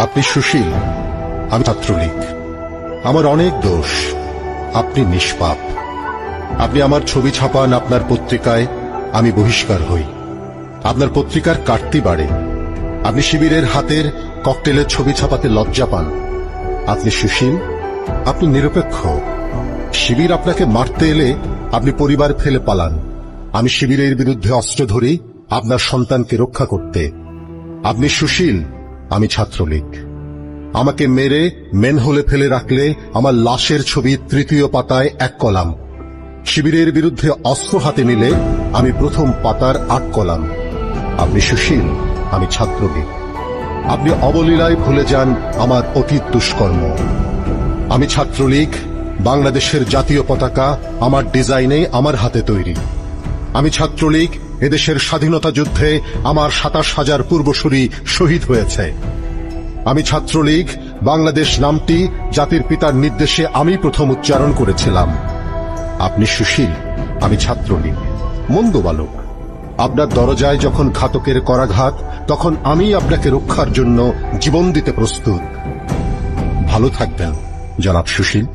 আপনি সুশীল, আমি ছাত্রলীগ। আমার অনেক দোষ, আপনি নিষ্পাপ। আপনি আমার ছবি ছাপান আপনার পত্রিকায়, আমি বহিষ্কার হই। আপনার পত্রিকার কাটতি বাড়ে। আপনি শিবিরের হাতের ককটেলের ছবি ছাপাতে লজ্জা পান। আপনি সুশীল, আপনি নিরপেক্ষ। শিবির আপনাকে মারতে এলে আপনি পরিবার ফেলে পালান। আমি শিবিরের বিরুদ্ধে অস্ত্র ধরি আপনার সন্তানকে রক্ষা করতে। আপনি সুশীল, আমি ছাত্রলীগ। আমাকে মেরে মেনহোলে ফেলে রাখলে আমার লাশের ছবি তৃতীয় পাতায় 1 কলাম। শিবিরের বিরুদ্ধে অস্ত্র হাতে নিলে আমি প্রথম পাতার 8 কলাম। আপনি সুশীল, আমি ছাত্রলীগ। আপনি অবলীলায় ভুলে যান আমার অতীত দুষ্কর্ম। আমি ছাত্রলীগ, বাংলাদেশের জাতীয় পতাকা আমার ডিজাইনে, আমার হাতে তৈরি। আমি ছাত্রলীগ, এদেশের স্বাধীনতা যুদ্ধে আমার 27,000 পূর্বসূরি শহীদ হয়েছে। আমি ছাত্রলীগ, বাংলাদেশ নামটি জাতির পিতার নির্দেশে আমি প্রথম উচ্চারণ করেছিলাম। আপনি সুশীল, আমি ছাত্রলীগ। মন্দ বালক, আপনার দরজায় যখন ঘাতকের করাঘাত, তখন আমি আপনাকে রক্ষার জন্য জীবন দিতে প্রস্তুত। ভালো থাকবেন জনাব সুশীল।